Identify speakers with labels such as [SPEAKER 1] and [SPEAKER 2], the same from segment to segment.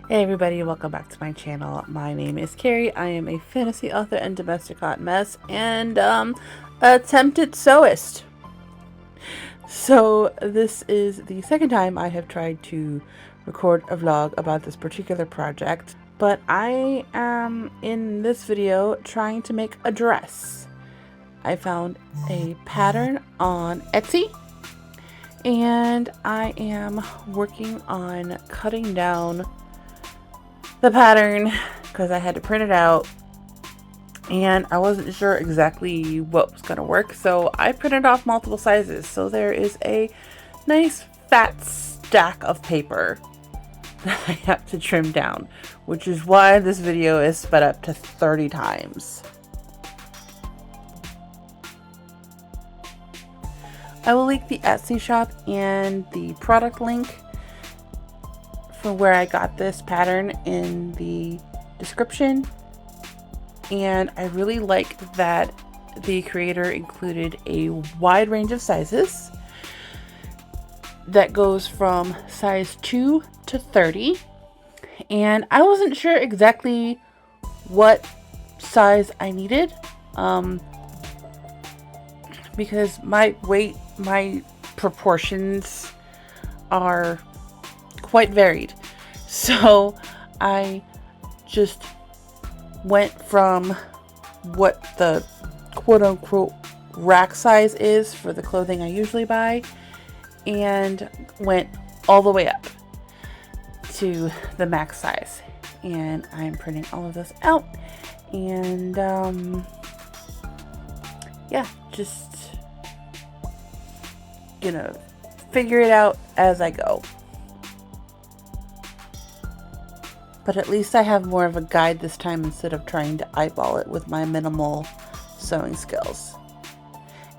[SPEAKER 1] Hey everybody, welcome back to my channel. My name is Carey. I am a fantasy author and domestic hot mess and attempted sewist. So this is the second time I have tried to record a vlog about this particular project, but I am in this video trying to make a dress. I found a pattern on Etsy and I am working on cutting down the pattern because I had to print it out and I wasn't sure exactly what was going to work, so I printed off multiple sizes. So there is a nice fat stack of paper that I have to trim down, which is why this video is sped up to 30 times. I will link the Etsy shop and the product link for where I got this pattern in the description. And I really like that the creator included a wide range of sizes that goes from size 2 to 30, and I wasn't sure exactly what size I needed because my weight, my proportions are quite varied. So I just went from what the quote-unquote rack size is for the clothing I usually buy and went all the way up to the max size, and I'm printing all of this out and yeah, just gonna figure it out as I go. But at least I have more of a guide this time instead of trying to eyeball it with my minimal sewing skills.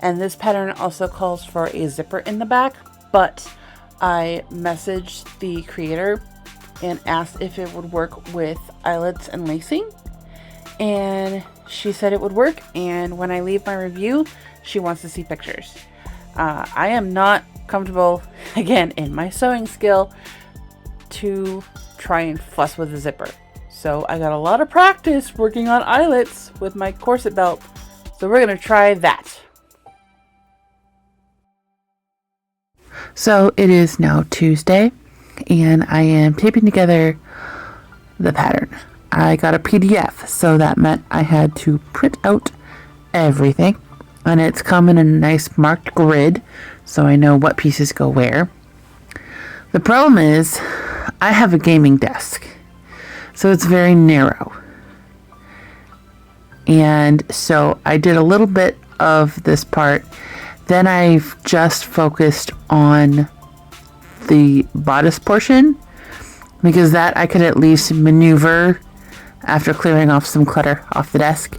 [SPEAKER 1] And this pattern also calls for a zipper in the back, but I messaged the creator and asked if it would work with eyelets and lacing, and she said it would work, and when I leave my review she wants to see pictures. I am not comfortable, again, in my sewing skill to try and fuss with a zipper. So I got a lot of practice working on eyelets with my corset belt. So we're going to try that. So it is now Tuesday and I am taping together the pattern. I got a PDF, so that meant I had to print out everything, and it's come in a nice marked grid so I know what pieces go where. The problem is I have a gaming desk, so it's very narrow. And so I did a little bit of this part, then I've just focused on the bodice portion because that I could at least maneuver after clearing off some clutter off the desk,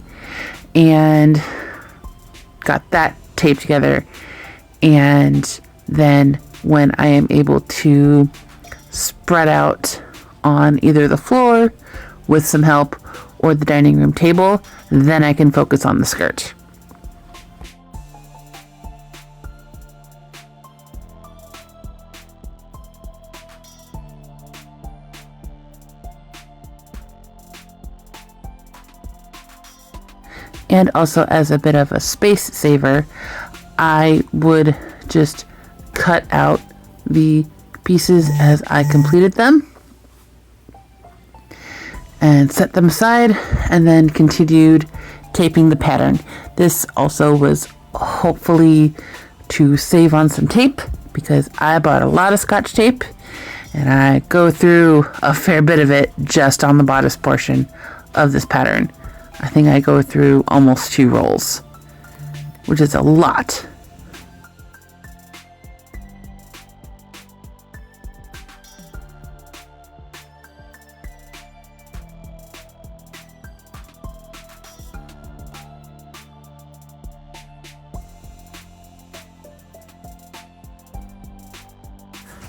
[SPEAKER 1] and got that taped together. And then when I am able to spread out on either the floor with some help or the dining room table, then I can focus on the skirt. And also, as a bit of a space saver, I would just cut out the pieces as I completed them and set them aside, and then continued taping the pattern. This also was hopefully to save on some tape because I bought a lot of Scotch tape and I go through a fair bit of it just on the bodice portion of this pattern. I think I go through almost 2 rolls, which is a lot.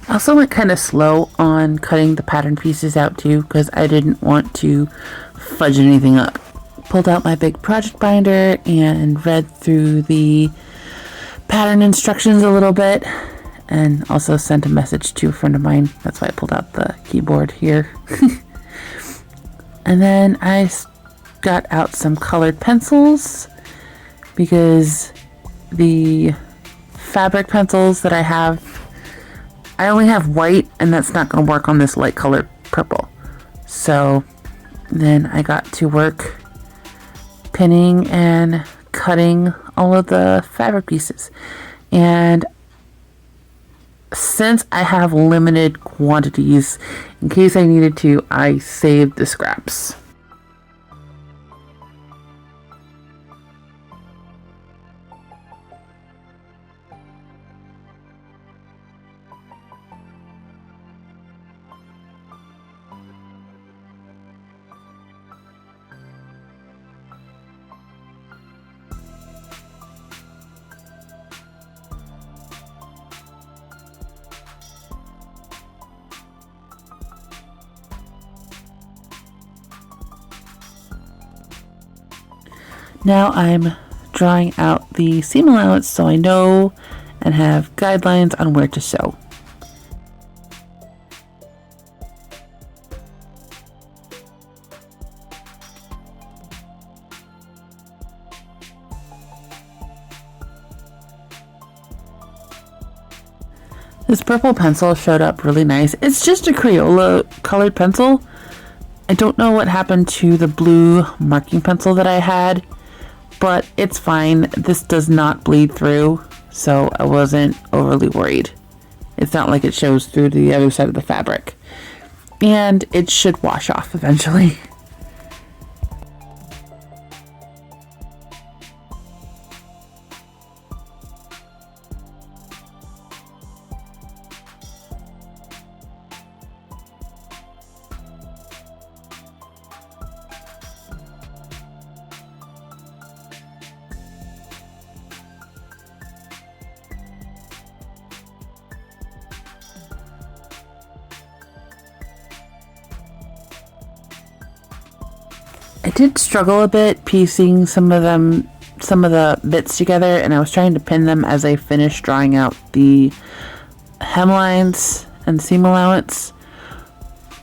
[SPEAKER 1] I also went kind of slow on cutting the pattern pieces out too because I didn't want to fudge anything up. Pulled out my big project binder and read through the pattern instructions a little bit, and also sent a message to a friend of mine. That's why I pulled out the keyboard here. And then I got out some colored pencils because the fabric pencils that I have, I only have white, and that's not going to work on this light colored purple. So then I got to work pinning and cutting all of the fabric pieces. And since I have limited quantities, in case I needed to, I saved the scraps. Now I'm drawing out the seam allowance so I know and have guidelines on where to sew. This purple pencil showed up really nice. It's just a Crayola colored pencil. I don't know what happened to the blue marking pencil that I had, but it's fine. This does not bleed through, so I wasn't overly worried. It's not like it shows through to the other side of the fabric. And it should wash off eventually. I did struggle a bit piecing some of the bits together, and I was trying to pin them as I finished drawing out the hemlines and seam allowance,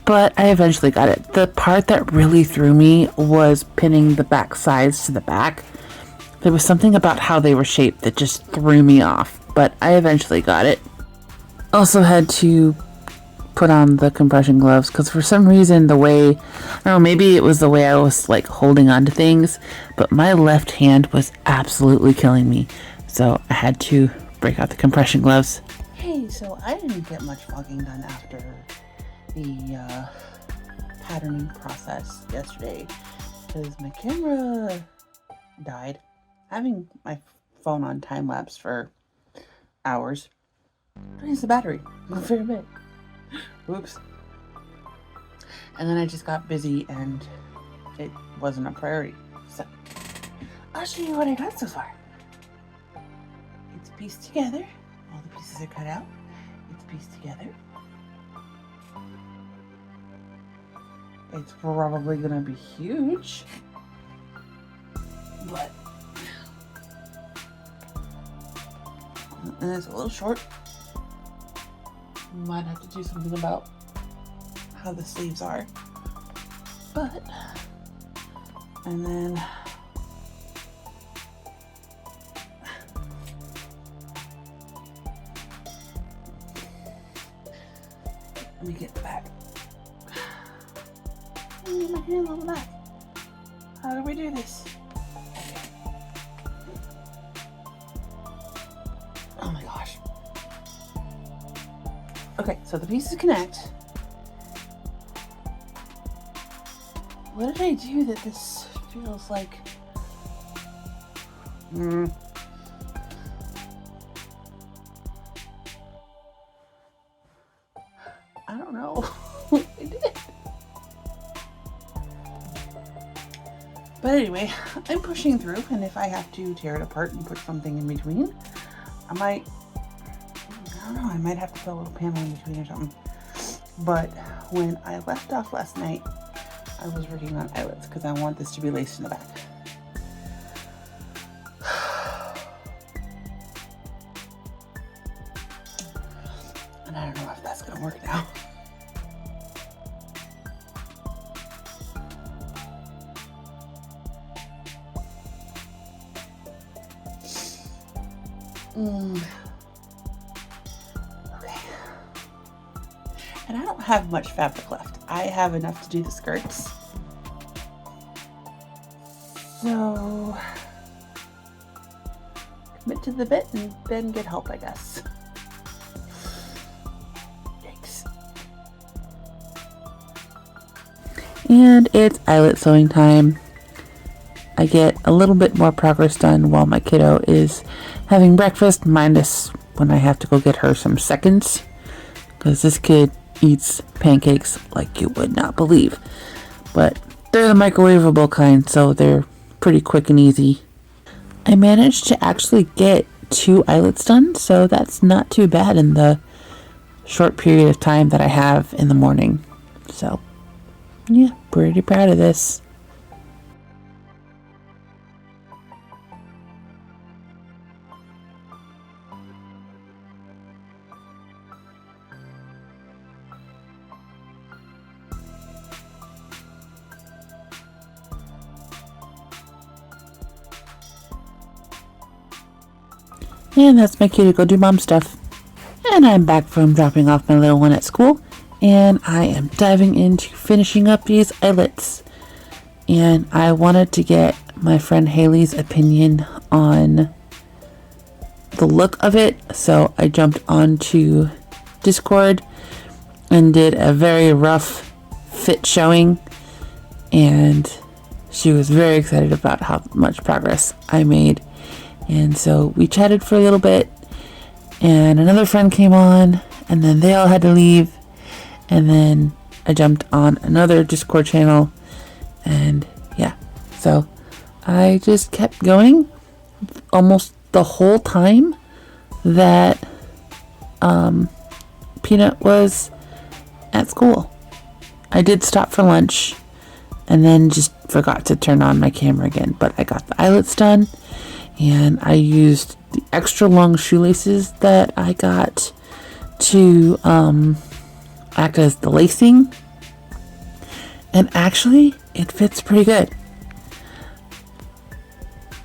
[SPEAKER 1] but I eventually got it. The part that really threw me was pinning the back sides to the back. There was something about how they were shaped that just threw me off, but I eventually got it. Also had to put on the compression gloves because for some reason the way, I don't know, maybe it was the way I was like holding on to things, but my left hand was absolutely killing me, so I had to break out the compression gloves. Hey, so I didn't get much vlogging done after the patterning process yesterday because my camera died. Having my phone on time lapse for hours drains the battery a fair bit. Whoops. And then I just got busy and it wasn't a priority. So I'll show you what I got so far. It's pieced together. All the pieces are cut out. It's pieced together. It's probably gonna be huge, but and it's a little short. Might have to do something about how the sleeves are, but and then let me get the back. I need my hand on the back. How do we do this? Oh my gosh. Okay, so the pieces connect. What did I do that this feels like? I don't know. I did. But anyway, I'm pushing through, and if I have to tear it apart and put something in between, I might have to put a little panel in between or something. But when I left off last night, I was working on eyelets because I want this to be laced in the back. And I don't know if that's gonna work now. Okay. And I don't have much fabric left. I have enough to do the skirts. So commit to the bit and then get help, I guess. Yikes. And it's eyelet sewing time. I get a little bit more progress done while my kiddo is having breakfast, minus when I have to go get her some seconds, because this kid eats pancakes like you would not believe. But they're the microwavable kind, so they're pretty quick and easy. I managed to actually get 2 eyelets done, so that's not too bad in the short period of time that I have in the morning. So yeah, pretty proud of this. And that's my cue to go do mom stuff. And I'm back from dropping off my little one at school, and I am diving into finishing up these eyelets. And I wanted to get my friend Haley's opinion on the look of it, so I jumped onto Discord and did a very rough fit showing, and she was very excited about how much progress I made. And so we chatted for a little bit, and another friend came on, and then they all had to leave, and then I jumped on another Discord channel, and yeah, so I just kept going almost the whole time that Peanut was at school. I did stop for lunch and then just forgot to turn on my camera again, but I got the eyelets done, and I used the extra long shoelaces that I got to act as the lacing, and actually it fits pretty good.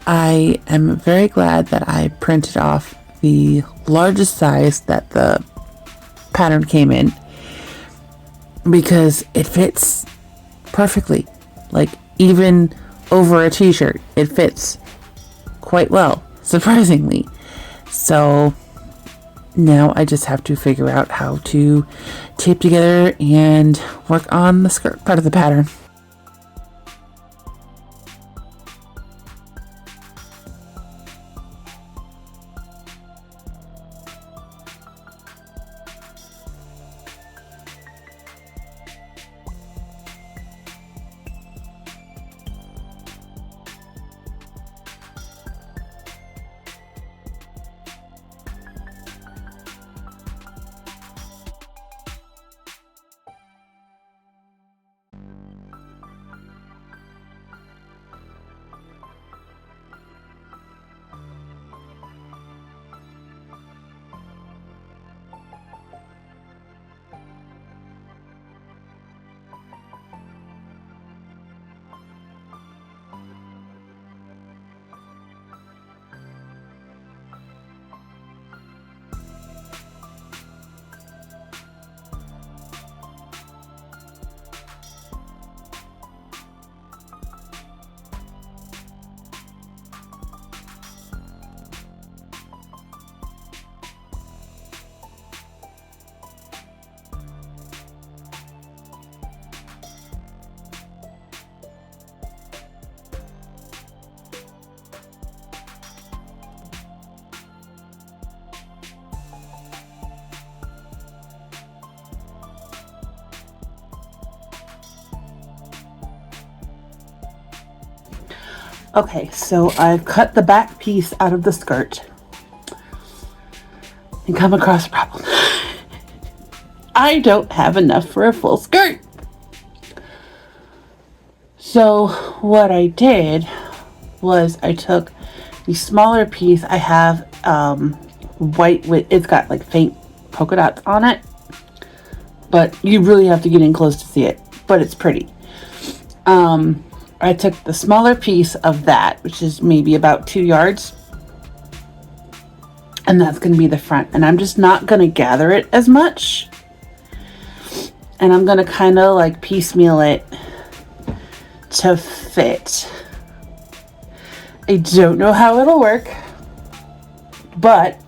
[SPEAKER 1] I am very glad that I printed off the largest size that the pattern came in, because it fits perfectly. Like, even over a t-shirt, it fits quite well, surprisingly. So now I just have to figure out how to tape together and work on the skirt part of the pattern. Okay, so I've cut the back piece out of the skirt and come across a problem. I don't have enough for a full skirt. So what I did was I took the smaller piece. I have white with, it's got like faint polka dots on it, but you really have to get in close to see it, but it's pretty. I took the smaller piece of that, which is maybe about 2 yards, And that's going to be the front. And I'm just not going to gather it as much. And I'm going to kind of like piecemeal it to fit. I don't know how it'll work, but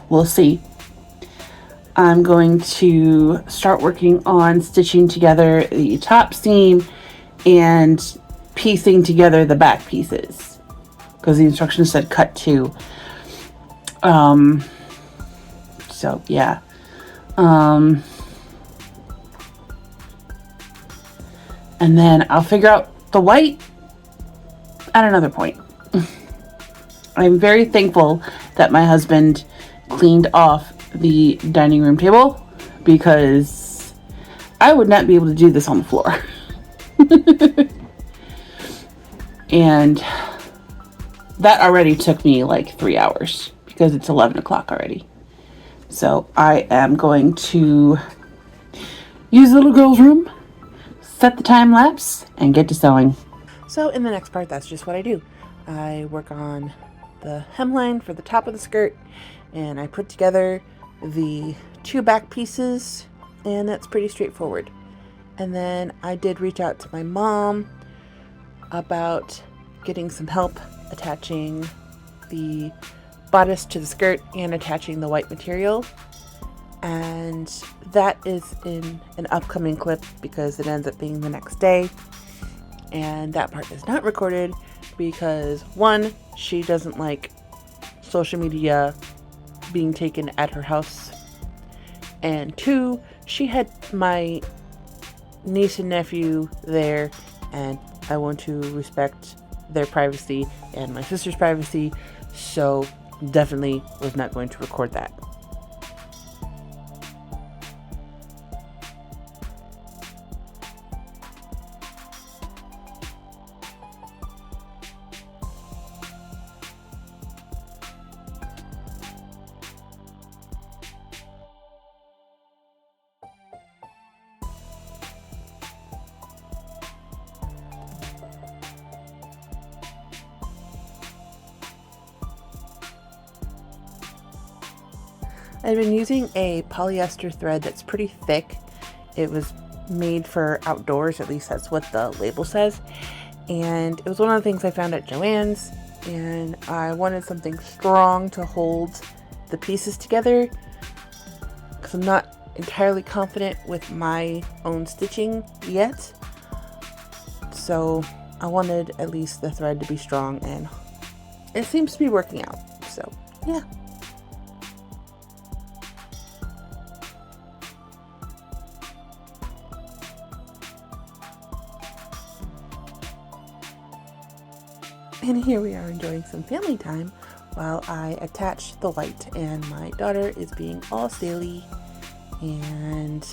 [SPEAKER 1] we'll see. I'm going to start working on stitching together the top seam and piecing together the back pieces, because the instructions said cut 2. So yeah. And then I'll figure out the white at another point. I'm very thankful that my husband cleaned off the dining room table, because I would not be able to do this on the floor. And that already took me like 3 hours, because it's 11 o'clock already. So I am going to use the little girl's room, set the time lapse, and get to sewing. So in the next part, that's just what I do. I work on the hemline for the top of the skirt, and I put together the 2 back pieces, and that's pretty straightforward. And then I did reach out to my mom about getting some help attaching the bodice to the skirt and attaching the white material, and that is in an upcoming clip because it ends up being the next day, and that part is not recorded because 1, she doesn't like social media being taken at her house, and 2, she had my niece and nephew there, and I want to respect their privacy and my sister's privacy, so definitely was not going to record that. I've been using a polyester thread that's pretty thick. It was made for outdoors, at least that's what the label says. And it was one of the things I found at Joann's, and I wanted something strong to hold the pieces together because I'm not entirely confident with my own stitching yet. So I wanted at least the thread to be strong, and it seems to be working out. So yeah. And here we are enjoying some family time while I attach the white, and my daughter is being all silly, and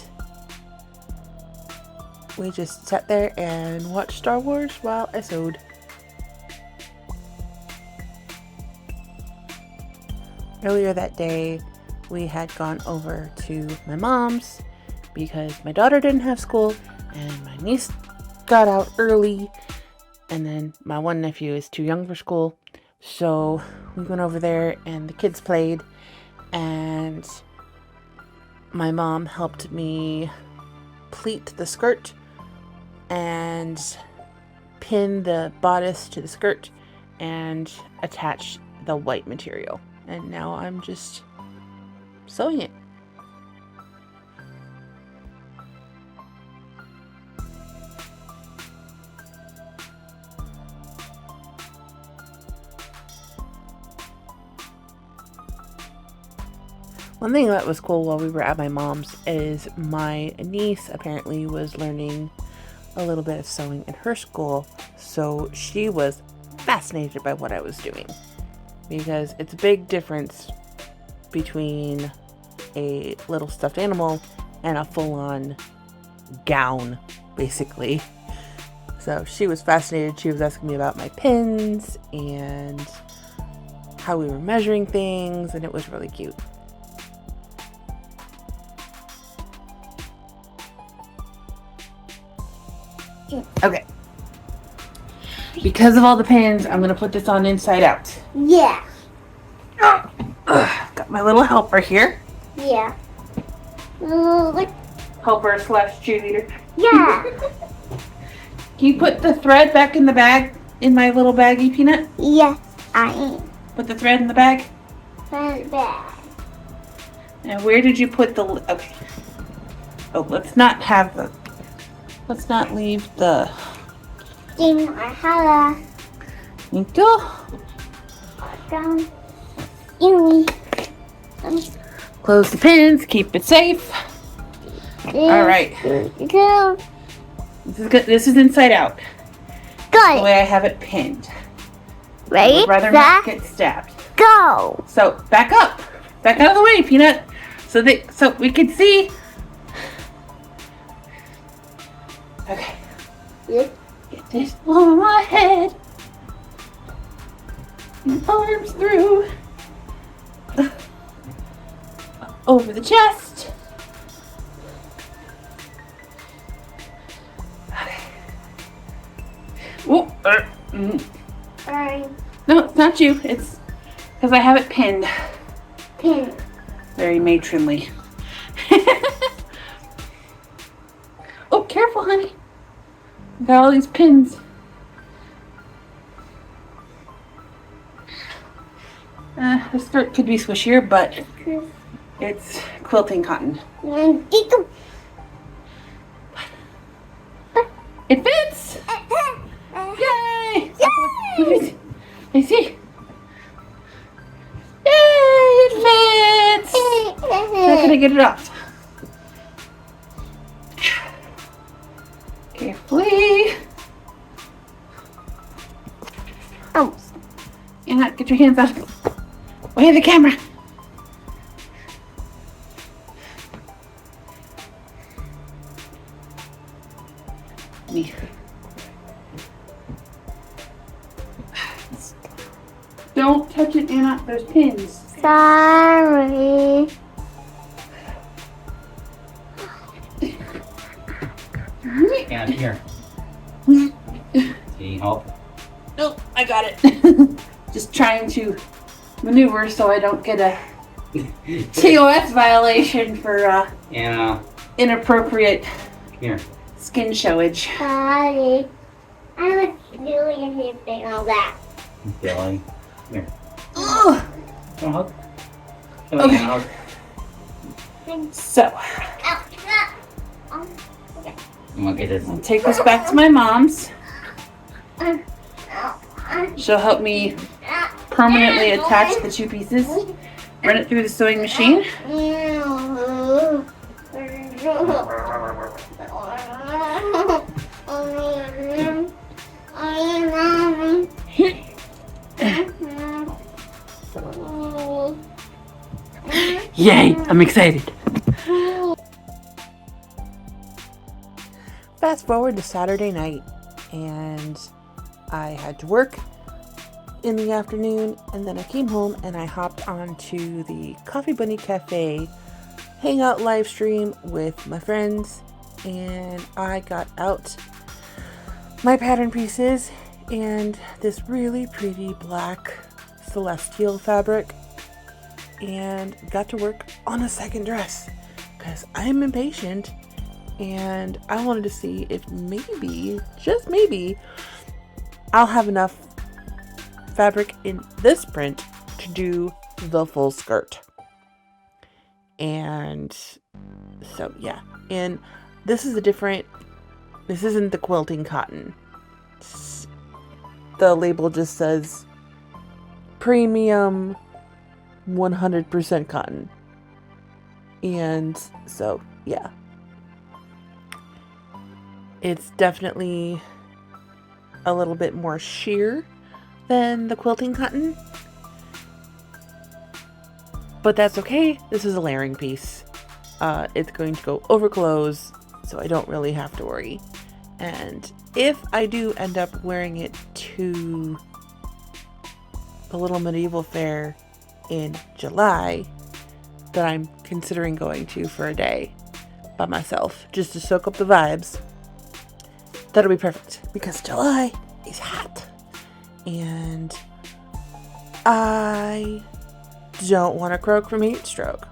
[SPEAKER 1] we just sat there and watched Star Wars while I sewed. Earlier that day, we had gone over to my mom's because my daughter didn't have school and my niece got out early. And then my one nephew is too young for school. So we went over there and the kids played. And my mom helped me pleat the skirt and pin the bodice to the skirt and attach the white material. And now I'm just sewing it. One thing that was cool while we were at my mom's is my niece apparently was learning a little bit of sewing in her school, so she was fascinated by what I was doing, because it's a big difference between a little stuffed animal and a full-on gown, basically. So she was fascinated. She was asking me about my pins and how we were measuring things, and it was really cute. Okay. Because of all the pins, I'm going to put this on inside out.
[SPEAKER 2] Yeah.
[SPEAKER 1] Ugh. got my little helper here.
[SPEAKER 2] Yeah. Look.
[SPEAKER 1] Helper slash cheerleader.
[SPEAKER 2] Yeah.
[SPEAKER 1] Can you put the thread back in the bag, in my little baggie, Peanut?
[SPEAKER 2] Yes, I am.
[SPEAKER 1] Put the thread in the bag.
[SPEAKER 2] Bag.
[SPEAKER 1] And where did you put the, okay. Oh, let's not leave the,
[SPEAKER 2] Ding, I had
[SPEAKER 1] thank you.
[SPEAKER 2] down. Ew.
[SPEAKER 1] Close the pins, keep it safe. All right.
[SPEAKER 2] Go.
[SPEAKER 1] This is good. This is inside out. The
[SPEAKER 2] Go.
[SPEAKER 1] way I have it pinned.
[SPEAKER 2] Ready?
[SPEAKER 1] I would rather not get stabbed.
[SPEAKER 2] Go.
[SPEAKER 1] So back up. Back out of the way, Peanut. So we can see. Okay.
[SPEAKER 2] Yes.
[SPEAKER 1] Get this on my head. And arms through. Over the chest. Okay. Oh,
[SPEAKER 2] Sorry.
[SPEAKER 1] no, it's not you. It's because I have it pinned.
[SPEAKER 2] Pin.
[SPEAKER 1] Very matronly. Oh, careful, honey. I got all these pins. The skirt could be swooshier, but it's quilting cotton. It fits! Yay!
[SPEAKER 2] Yay!
[SPEAKER 1] I see. Yay! It fits! Not gonna get it off. Carefully.
[SPEAKER 2] Almost.
[SPEAKER 1] Anna, get your hands out. Away the camera. Me. Don't touch it, Anna. There's pins.
[SPEAKER 2] Sorry.
[SPEAKER 3] And here. Can you help?
[SPEAKER 1] Nope, I got it. Just trying to maneuver so I don't get a TOS violation for
[SPEAKER 3] Anna,
[SPEAKER 1] inappropriate
[SPEAKER 3] here.
[SPEAKER 1] skin showage.
[SPEAKER 2] Sorry. I was doing anything all that.
[SPEAKER 3] Billy. Here.
[SPEAKER 1] Ugh.
[SPEAKER 3] Can I hug?
[SPEAKER 1] Okay.
[SPEAKER 3] Hug?
[SPEAKER 1] So,
[SPEAKER 3] I'm gonna get this.
[SPEAKER 1] I'll take this back to my mom's. She'll help me permanently attach the two pieces. Run it through the sewing machine. Yay, I'm excited. Fast forward to Saturday night, and I had to work in the afternoon, and then I came home and I hopped onto the Coffee Bunny Cafe hangout live stream with my friends, and I got out my pattern pieces and this really pretty black celestial fabric and got to work on a second dress because I'm impatient and I wanted to see if maybe, just maybe, I'll have enough fabric in this print to do the full skirt. And so yeah, and this is this isn't the quilting cotton. The label just says premium 100% cotton. And so yeah, it's definitely a little bit more sheer than the quilting cotton, but that's okay. This is a layering piece. It's going to go over clothes, so I don't really have to worry. And if I do end up wearing it to the Little Medieval Fair in July, that I'm considering going to for a day by myself, just to soak up the vibes, that'll be perfect because July is hot. And I don't want to croak from heat stroke.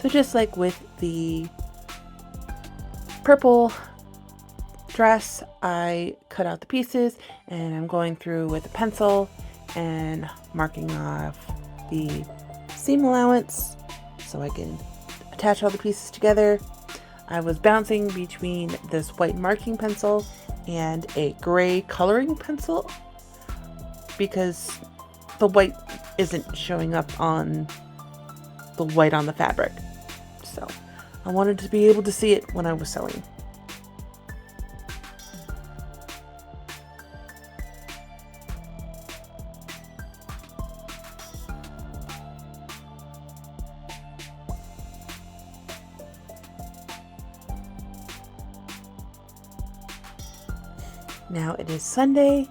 [SPEAKER 1] So just like with the purple dress, I cut out the pieces and I'm going through with a pencil and marking off the seam allowance so I can attach all the pieces together. I was bouncing between this white marking pencil and a gray coloring pencil because the white isn't showing up on the white on the fabric. So I wanted to be able to see it when I was sewing. Now it is Sunday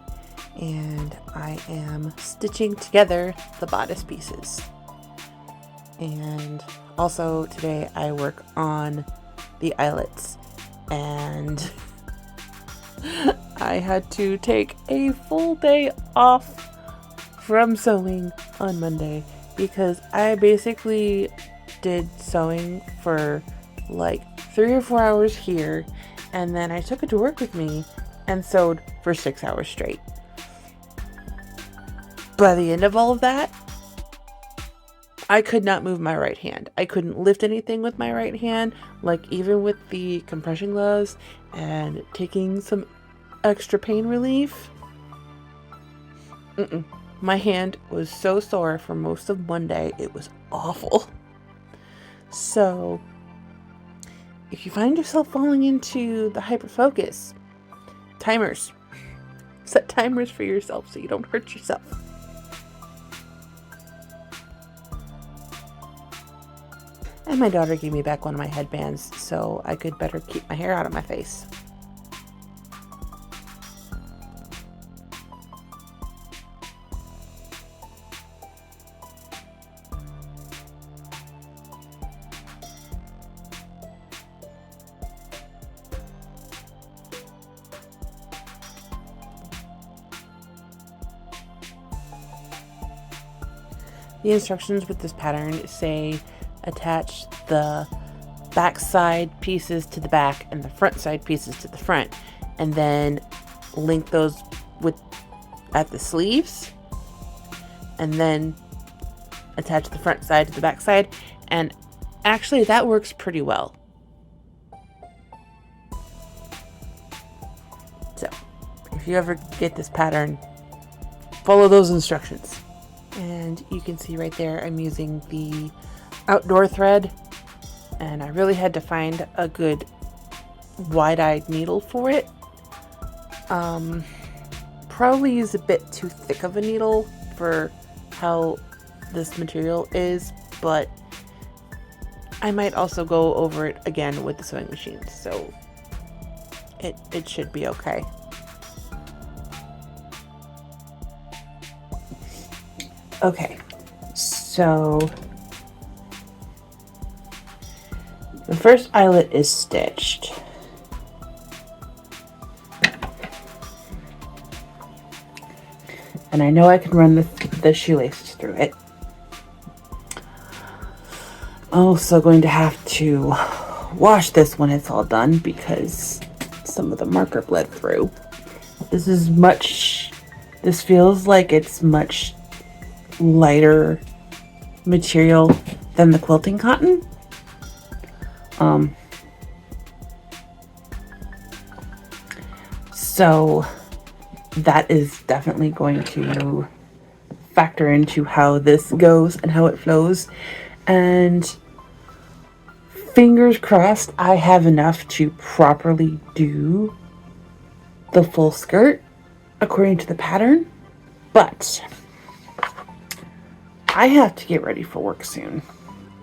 [SPEAKER 1] and I am stitching together the bodice pieces. And also today I work on the eyelets, and I had to take a full day off from sewing on Monday because I basically did sewing for like 3 or 4 hours here, and then I took it to work with me and sewed for 6 hours straight. By the end of all of that, I could not move my right hand. I couldn't lift anything with my right hand, like even with the compression gloves and taking some extra pain relief. My hand was so sore for most of Monday, it was awful. So, if you find yourself falling into the hyperfocus, timers. Set timers for yourself so you don't hurt yourself. And my daughter gave me back one of my headbands so I could better keep my hair out of my face. The instructions with this pattern say attach the back side pieces to the back and the front side pieces to the front, and then link those at the sleeves, and then attach the front side to the back side. And actually that works pretty well. So if you ever get this pattern, follow those instructions. And you can see right there I'm using the outdoor thread, and I really had to find a good wide-eyed needle for it. Probably use a bit too thick of a needle for how this material is, but I might also go over it again with the sewing machine, so it should be okay. Okay, so the first eyelet is stitched. And I know I can run the shoelaces through it. I'm also going to have to wash this when it's all done because some of the marker bled through. This feels like it's much lighter material than the quilting cotton. So that is definitely going to factor into how this goes and how it flows. And fingers crossed I have enough to properly do the full skirt according to the pattern. But I have to get ready for work soon.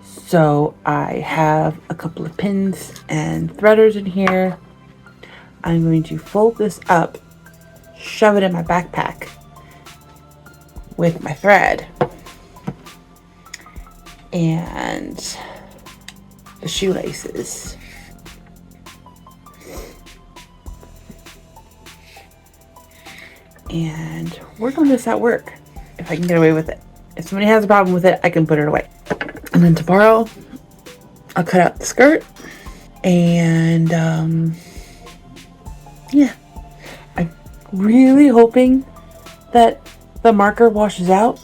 [SPEAKER 1] So I have a couple of pins and threaders in here. I'm going to fold this up, shove it in my backpack with my thread and the shoelaces. And we're doing this at work if I can get away with it. If somebody has a problem with it, I can put it away. And then tomorrow I'll cut out the skirt. And yeah, I'm really hoping that the marker washes out,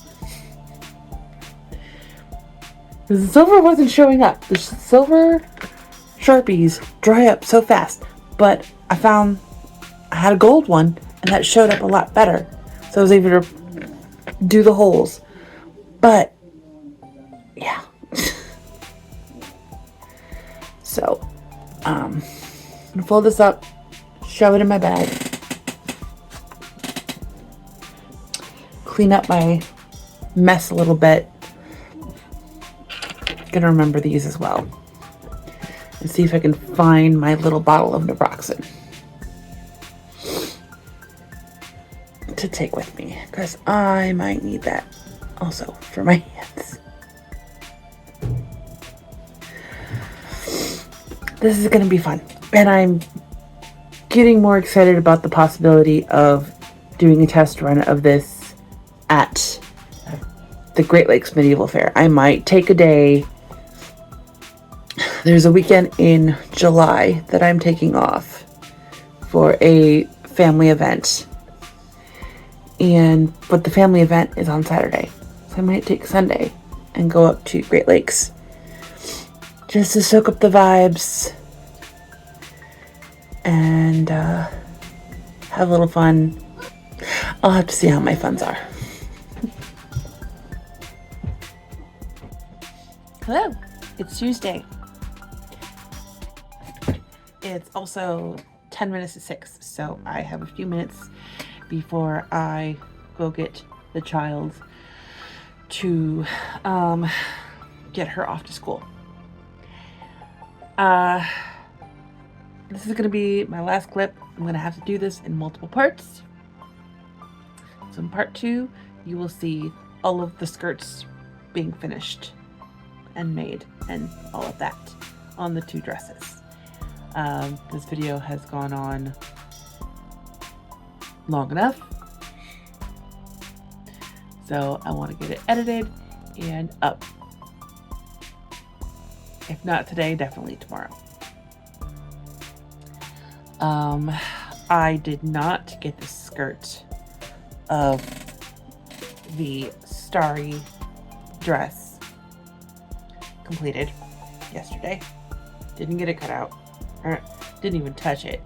[SPEAKER 1] because the silver wasn't showing up. The silver Sharpies dry up so fast, but I found I had a gold one and that showed up a lot better, so I was able to do the holes. But yeah, so I'm gonna fold this up, shove it in my bag, clean up my mess a little bit. Gonna remember these as well, and see if I can find my little bottle of naproxen to take with me, because I might need that also for my hands. This is going to be fun, and I'm getting more excited about the possibility of doing a test run of this at the Great Lakes Medieval Fair. I might take a day. There's a weekend in July that I'm taking off for a family event, but the family event is on Saturday, so I might take Sunday and go up to Great Lakes just to soak up the vibes and have a little fun. I'll have to see how my funds are. Hello, it's Tuesday. It's also 10 minutes to 6, so I have a few minutes before I go get the child to get her off to school. This is going to be my last clip. I'm going to have to do this in multiple parts. So in part 2, you will see all of the skirts being finished and made and all of that on the 2 dresses. This video has gone on long enough, so I want to get it edited and up. If not today, definitely tomorrow. I did not get the skirt of the starry dress completed yesterday. Didn't get it cut out, or didn't even touch it,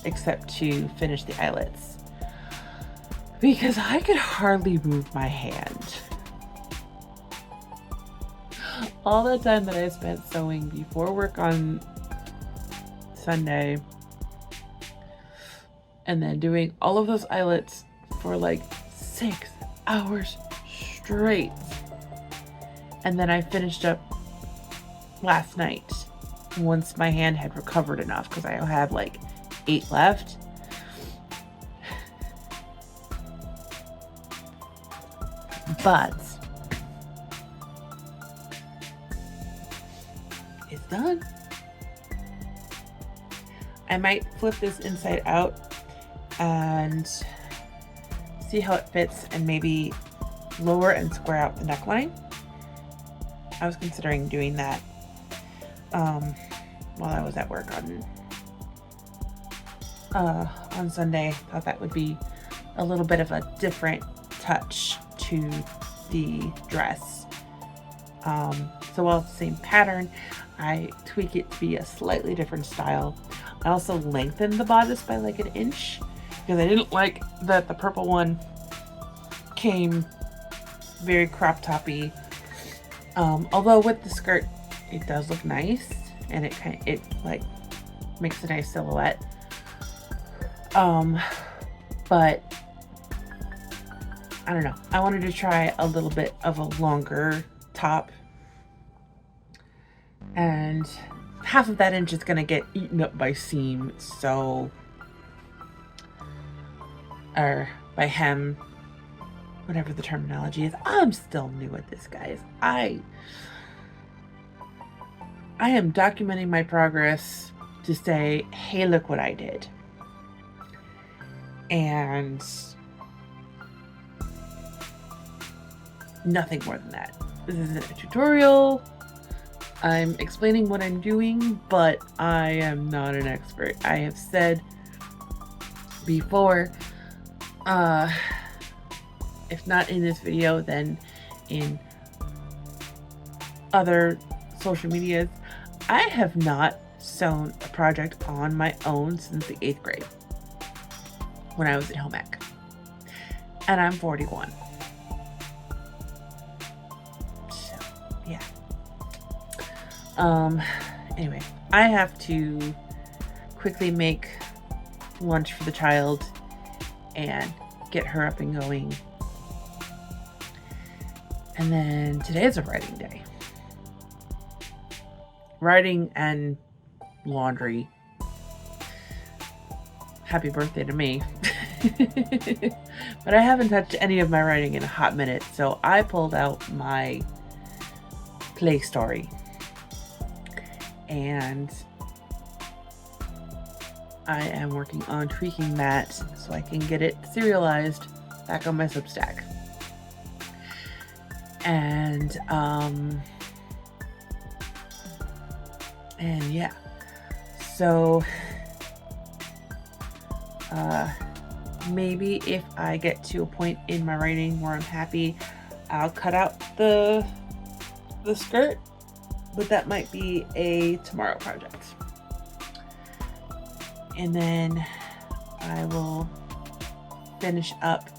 [SPEAKER 1] except to finish the eyelets, because I could hardly move my hand. All the time that I spent sewing before work on Sunday, and then doing all of those eyelets for like 6 hours straight, and then I finished up last night once my hand had recovered enough, because I have like 8 left. But it's done. I might flip this inside out and see how it fits, and maybe lower and square out the neckline. I was considering doing that while I was at work on Sunday. Thought that would be a little bit of a different touch to the dress. So while it's the same pattern, I tweak it to be a slightly different style. I also lengthened the bodice by like 1 inch, because I didn't like that the purple one came very crop toppy. Although with the skirt, it does look nice, and it like makes a nice silhouette. But I don't know. I wanted to try a little bit of a longer top, and half of that inch is gonna get eaten up by seam, so, or by hem, whatever the terminology is. I'm still new at this, guys. I am documenting my progress to say, hey, look what I did. and nothing more than that. This isn't a tutorial. I'm explaining what I'm doing, but I am not an expert. I have said before, if not in this video, then in other social medias, I have not sewn a project on my own since the 8th grade when I was at home ec. And I'm 41. So, yeah. Anyway, I have to quickly make lunch for the child and get her up and going. And then today is a writing day. Writing and laundry. Happy birthday to me. But I haven't touched any of my writing in a hot minute, so I pulled out my play story. And I am working on tweaking that so I can get it serialized back on my Substack. And yeah, so maybe if I get to a point in my writing where I'm happy, I'll cut out the skirt, but that might be a tomorrow project. And then I will finish up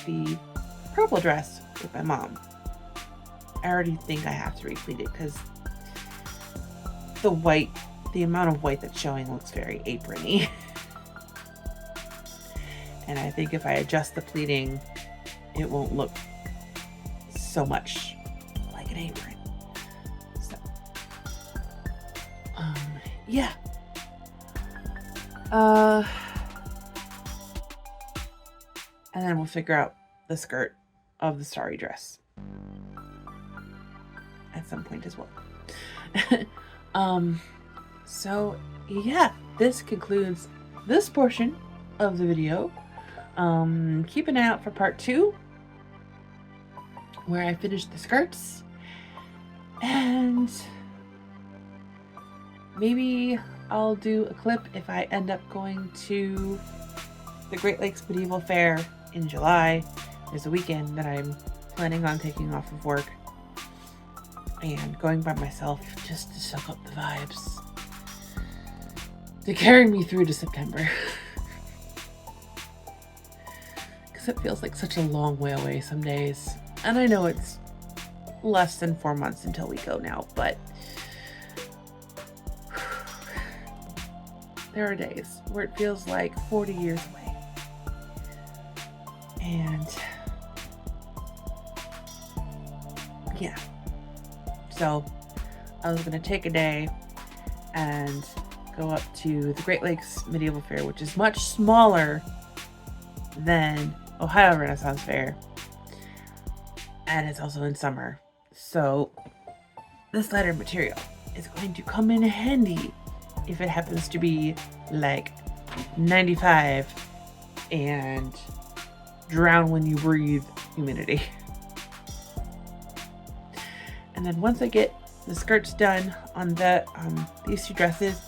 [SPEAKER 1] the purple dress with my mom. I already think I have to replete it because the amount of white that's showing looks very aprony. And I think if I adjust the pleating, it won't look so much like an apron. So, yeah. And then we'll figure out the skirt of the starry dress at some point as well. So yeah, this concludes this portion of the video. Keep an eye out for part 2, where I finish the skirts, and maybe I'll do a clip if I end up going to the Great Lakes Medieval Fair in July. There's a weekend that I'm planning on taking off of work and going by myself just to soak up the vibes to carry me through to September. Because it feels like such a long way away some days. And I know it's less than 4 months until we go now, but there are days where it feels like 40 years away. And yeah. So I was going to take a day and go up to the Great Lakes Medieval Fair, which is much smaller than Ohio Renaissance Fair. And it's also in summer. So this lighter material is going to come in handy if it happens to be like 95 and drown when you breathe humidity. And then once I get the skirts done on these 2 dresses,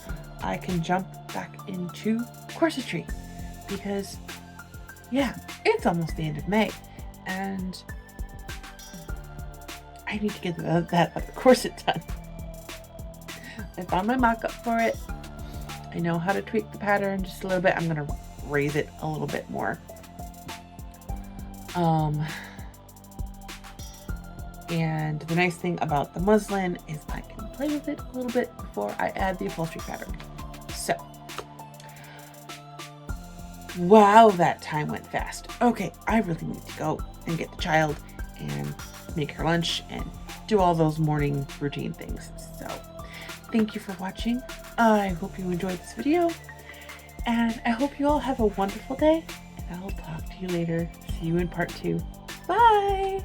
[SPEAKER 1] I can jump back into corsetry, because yeah, it's almost the end of May and I need to get that other corset done. I found my mock-up for it. I know how to tweak the pattern just a little bit. I'm gonna raise it a little bit more. And the nice thing about the muslin is I can play with it a little bit before I add the upholstery pattern. So, wow, that time went fast. Okay, I really need to go and get the child and make her lunch and do all those morning routine things. So, thank you for watching. I hope you enjoyed this video, and I hope you all have a wonderful day, and I'll talk to you later. See you in part 2. Bye!